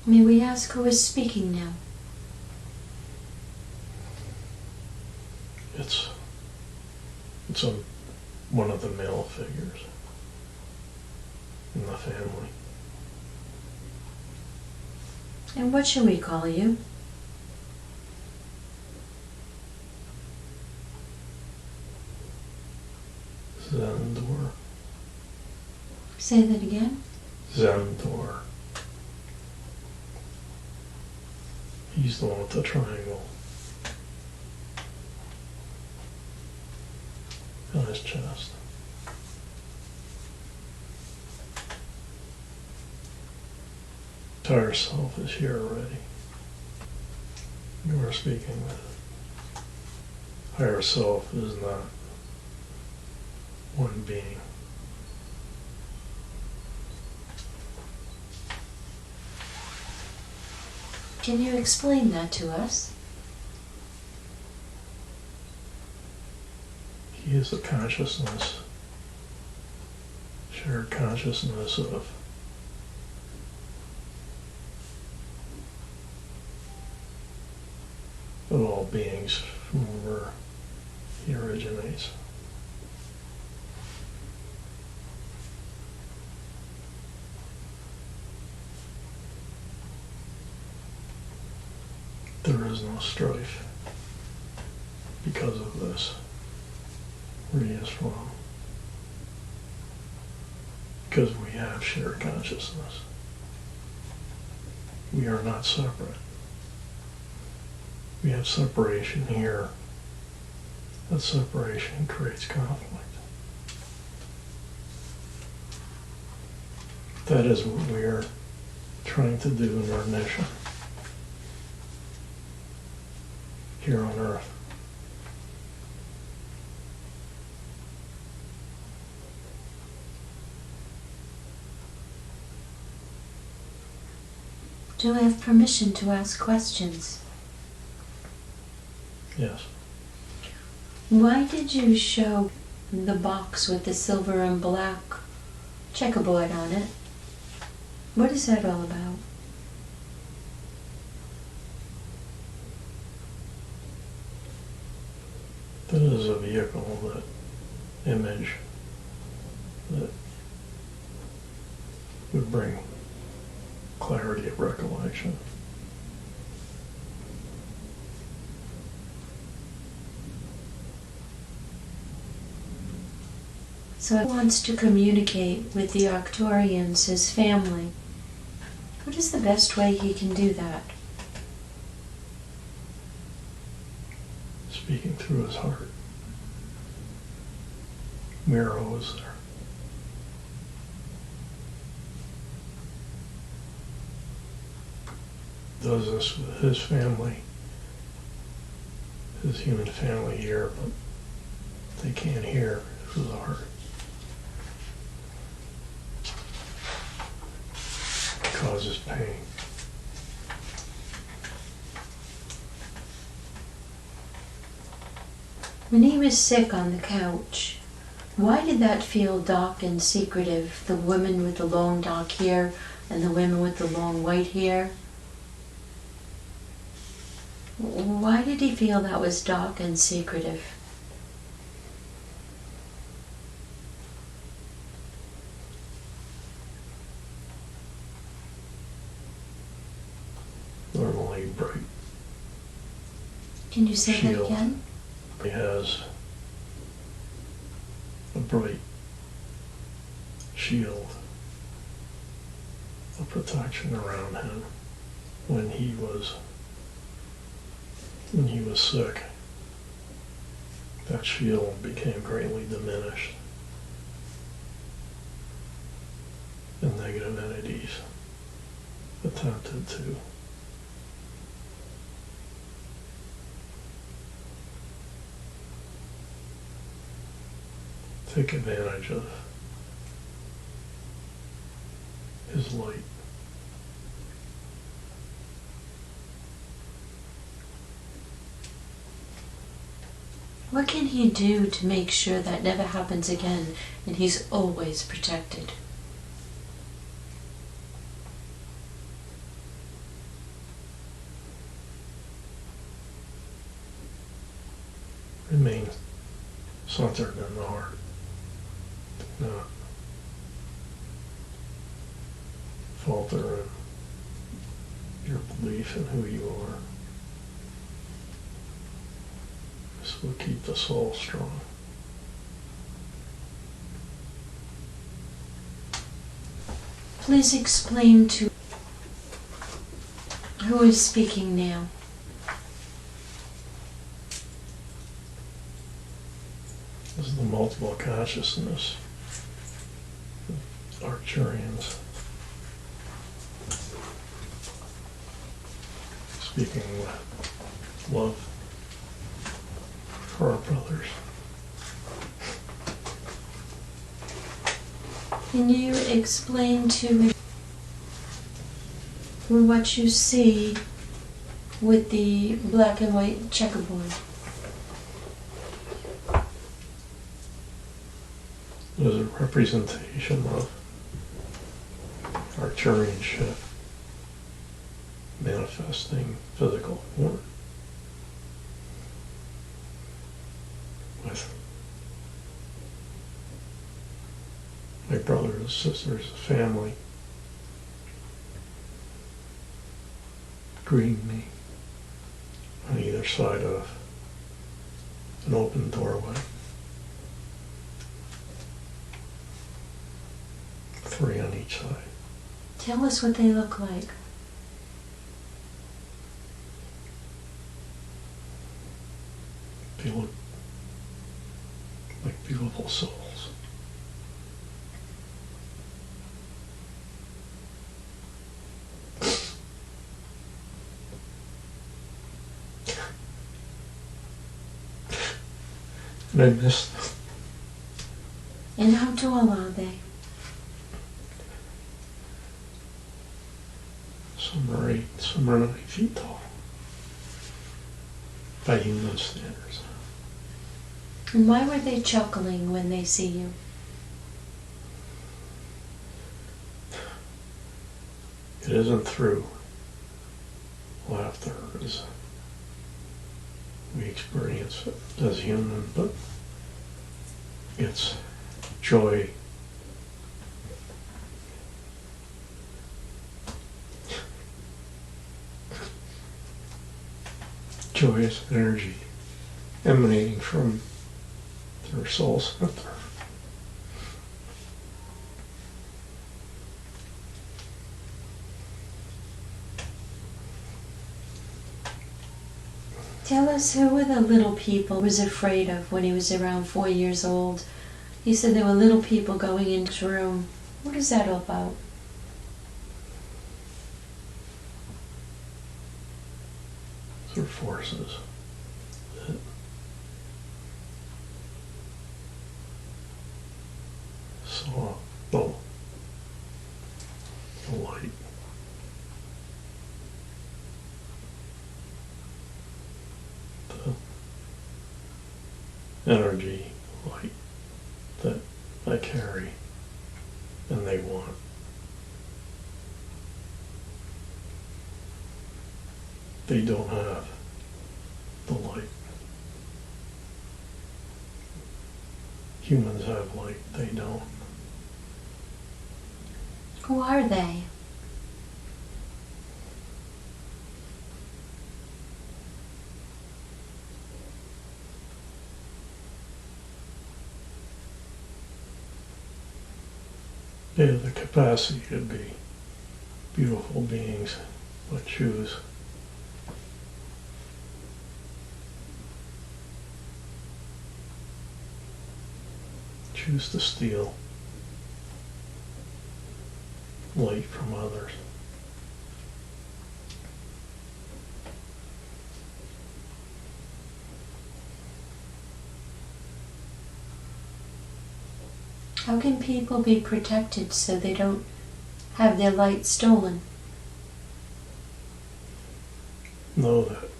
May we ask who is speaking now? It's one of the male figures in the family. And what shall we call you? Zendor. Say that again. Zendor. He's the one with the triangle on his chest. Higher self is here already. You are speaking with it. Higher self is not one being. Can you explain that to us? He is the consciousness, shared consciousness of all beings from where he originates. There is no strife because of this, where he is from. Because we have shared consciousness. We are not separate. We have separation here. That separation creates conflict. That is what we are trying to do in our mission here on Earth. Do I have permission to ask questions? Yes. Why did you show the box with the silver and black checkerboard on it? What is that all about? That is a vehicle, that image, that would bring clarity of recollection. So he wants to communicate with the Arcturians, his family. What is the best way he can do that? Speaking through his heart. Miro is there. Does this with his family, his human family here, but they can't hear through the heart. It causes pain. When he was sick on the couch, why did that feel dark and secretive? The women with the long dark hair and the women with the long white hair? Why did he feel that was dark and secretive? Normally bright. Can you say that Shield. again? He has a bright shield of protection around him when he was sick. That shield became greatly diminished, and negative entities attempted to take advantage of his light. What can he do to make sure that never happens again and he's always protected? remain centered in the heart. Do not falter in your belief in who you are. This will keep the soul strong. Please explain to who is speaking now. This is the multiple consciousness of Arcturians. Speaking with love for our brothers. Can you explain to me what you see with the black and white checkerboard? It is a representation of Arcturianship manifesting physical form with my brothers and sisters, family, greeting me on either side of an open doorway. 3 on each side. Tell us what they look like. They look like beautiful souls. And I miss them. And how tall are they? Some are 8, some are 9 feet tall. By human standards. And why were they chuckling when they see you? It isn't through laughter as we experience it as human, but it's joy. Joyous energy emanating from their soul center. Tell us, who were the little people he was afraid of when he was around 4 years old? He said there were little people going into his room. What is that all about? They're forces that saw the light. The energy, light that I carry and they want. They don't have the light. Humans have light, they don't. Who are they? They have the capacity to be beautiful beings, but choose to steal light from others. How can people be protected so they don't have their light stolen? Know that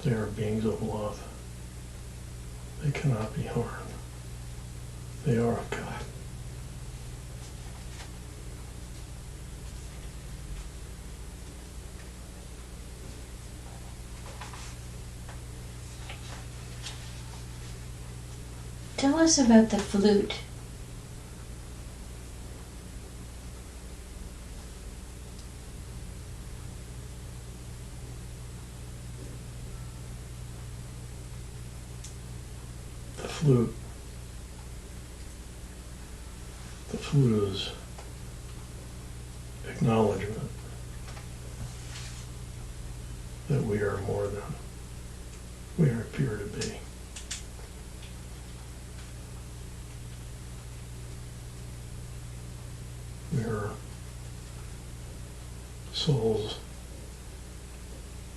they are beings of love. They cannot be harmed. They are of God. Tell us about the flute. The flute. The flute is acknowledgement that we are more than we appear to be. We are souls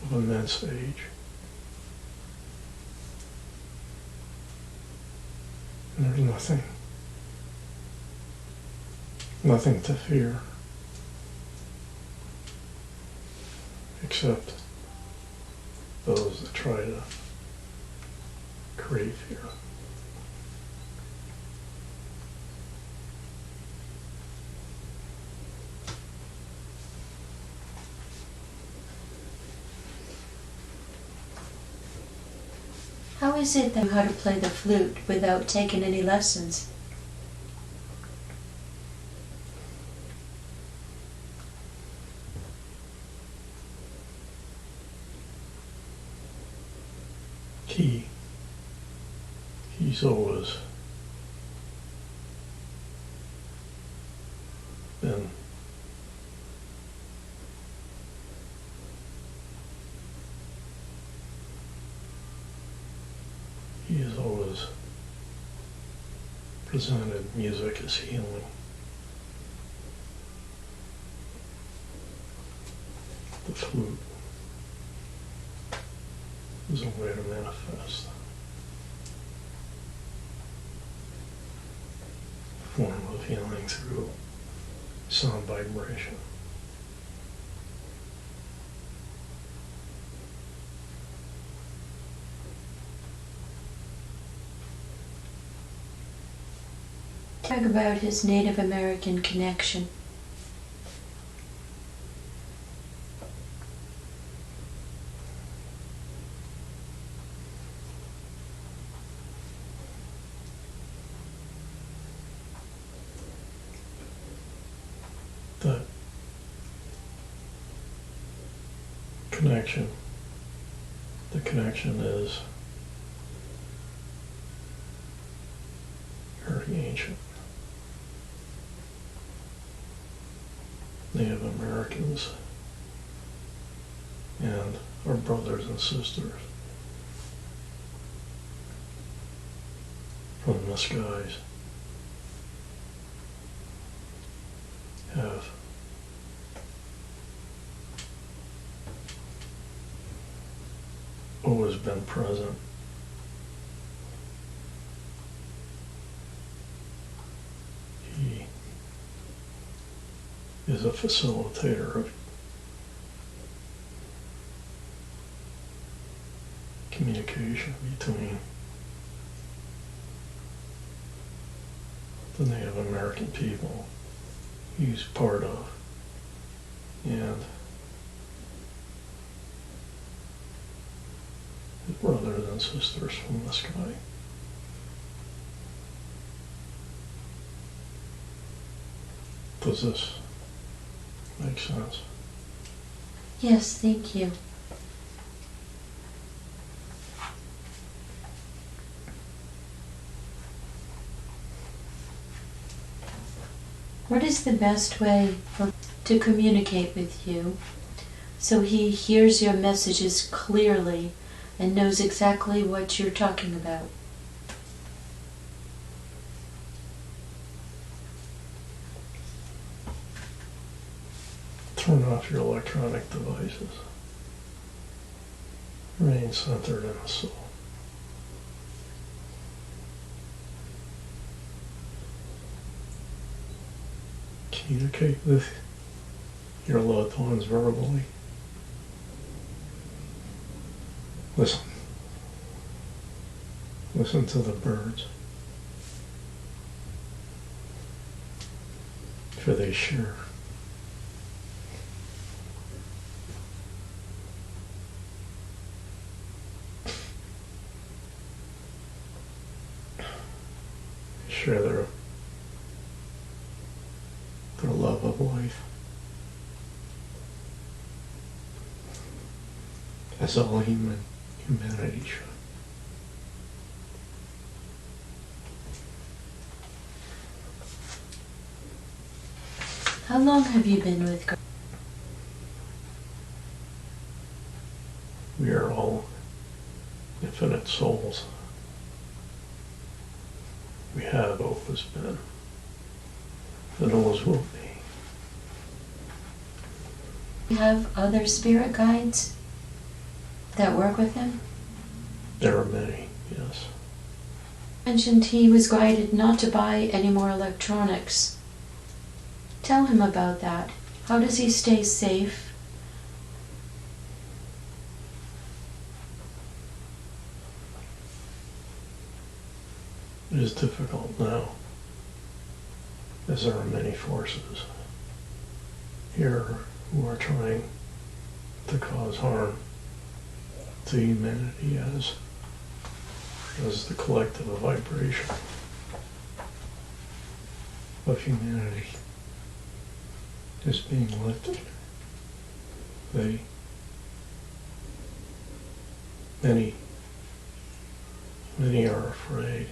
of immense age. And there's nothing to fear except those that try to create fear. How is it that you know how to play the flute without taking any lessons? He's always been he has always presented music as healing. The flute is a way to manifest a form of healing through sound vibration. Talk about his Native American connection. That connection, the connection is very ancient. Native Americans and our brothers and sisters from the skies have always been present. He is a facilitator of communication between the Native American people he's part of and his brothers and sisters from the sky. Does this make sense? Yes, thank you. What is the best way to communicate with you so he hears your messages clearly and knows exactly what you're talking about? Turn off your electronic devices. Remain centered in the soul. Communicate with your loved ones verbally. Listen. Listen to the birds. For they share. share their love of life. As all humanity should. How long have you been with God? We are all infinite souls. We have always been, and always will be. You have other spirit guides that work with him? There are many, yes. You mentioned he was guided not to buy any more electronics. Tell him about that. How does he stay safe? It is difficult now, as there are many forces here who are trying to cause harm to humanity as the collective vibration of humanity is being lifted. Many are afraid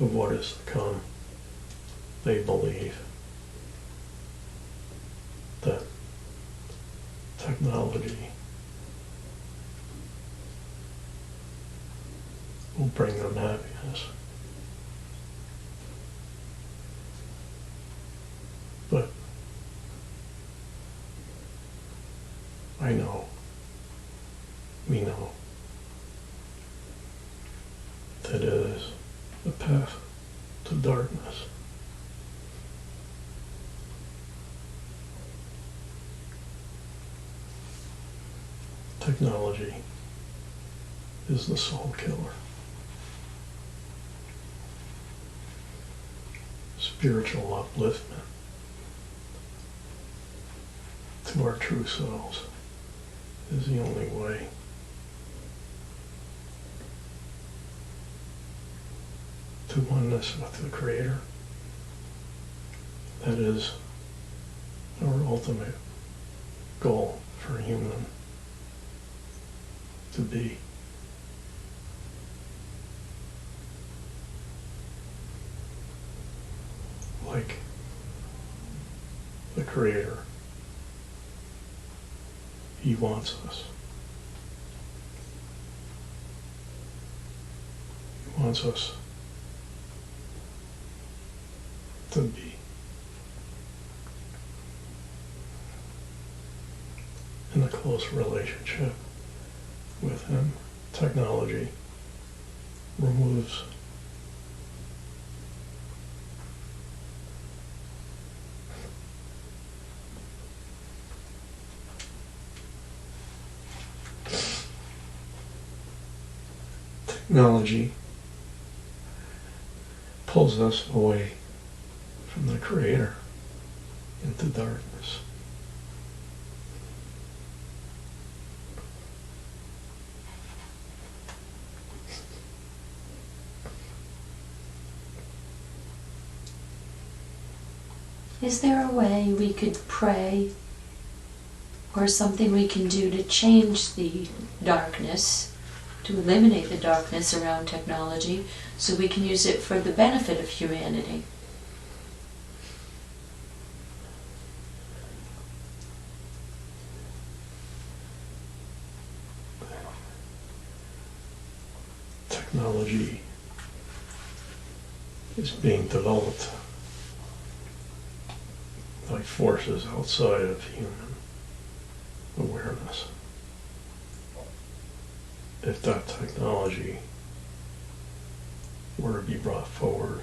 of what is to come. They believe that technology will bring them happiness. But I know, we know, that it is the path to darkness. Technology is the soul killer. Spiritual upliftment to our true selves is the only way. To oneness with the Creator. That is our ultimate goal for human to be. Like the Creator. He wants us. He wants us to be. In a close relationship with him. Technology removes technology pulls us away from the Creator into darkness. Is there a way we could pray or something we can do to change the darkness, to eliminate the darkness around technology so we can use it for the benefit of humanity? Technology is being developed by forces outside of human awareness. If that technology were to be brought forward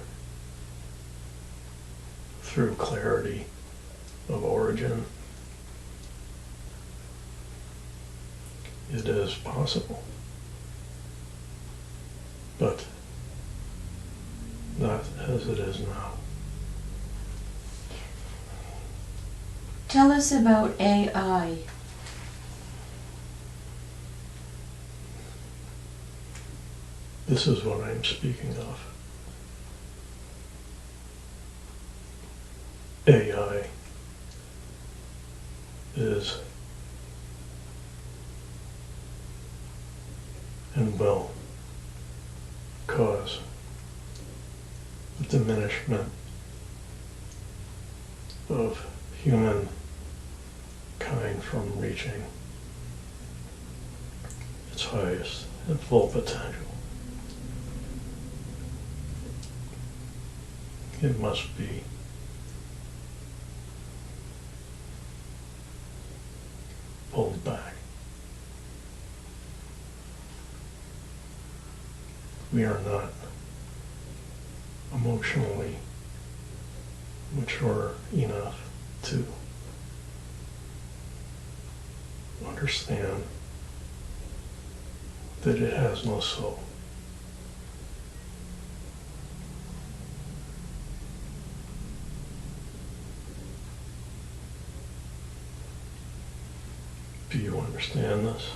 through clarity of origin, it is possible. But not as it is now. Tell us about AI. This is what I'm speaking of. AI is and will cause a diminishment of human kind from reaching its highest and full potential. It must be pulled back. We are not emotionally mature enough to understand that it has no soul. Do you understand this?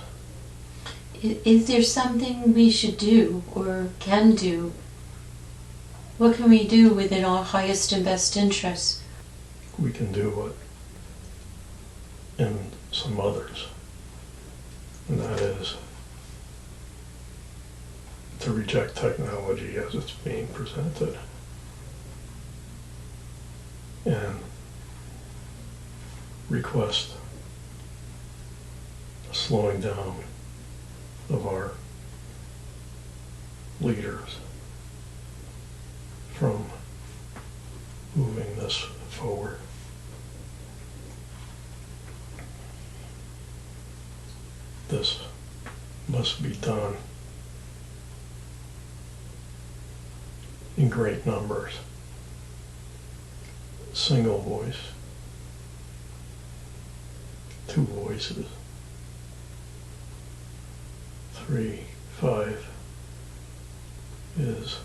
Is there something we should do or can do? What can we do within our highest and best interests? We can do what in some others, and that is to reject technology as it's being presented and request a slowing down of our leaders from moving this forward. This must be done in great numbers. Single voice, two voices, 3, 5 is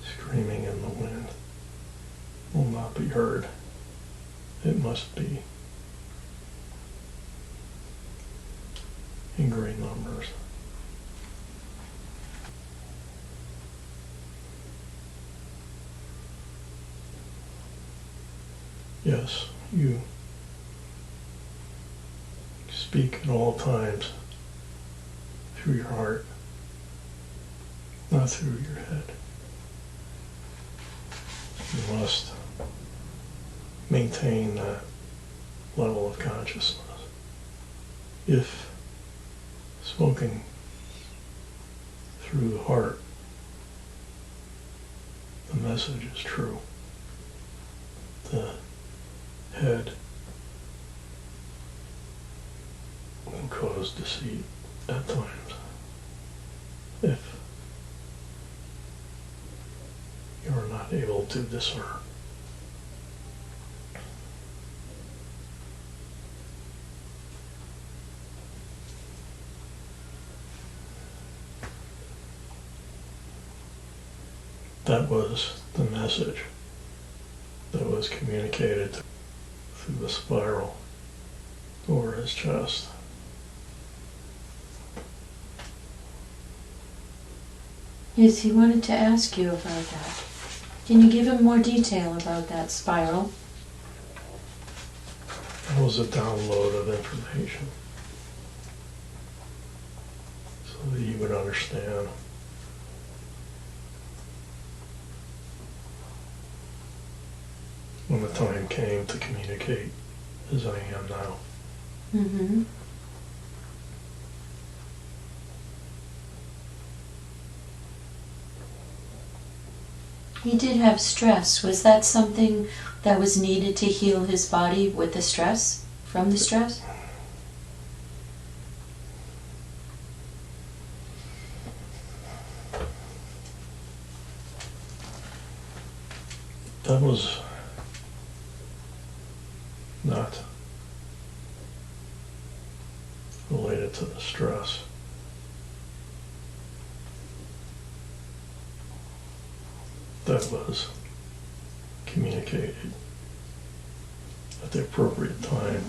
screaming in the wind, will not be heard. It must be in great numbers. Yes, you speak at all times through your heart, not through your head. You must maintain that level of consciousness. If spoken through the heart, the message is true. The head will cause deceit at times if you are not able to discern. That was the message that was communicated through the spiral over his chest. Yes, he wanted to ask you about that. Can you give him more detail about that spiral? That was a download of information so that you would understand when the time came to communicate as I am now. Mm-hmm. He did have stress. Was that something that was needed to heal his body with the stress, from the stress? That was not related to the stress. That was communicated at the appropriate time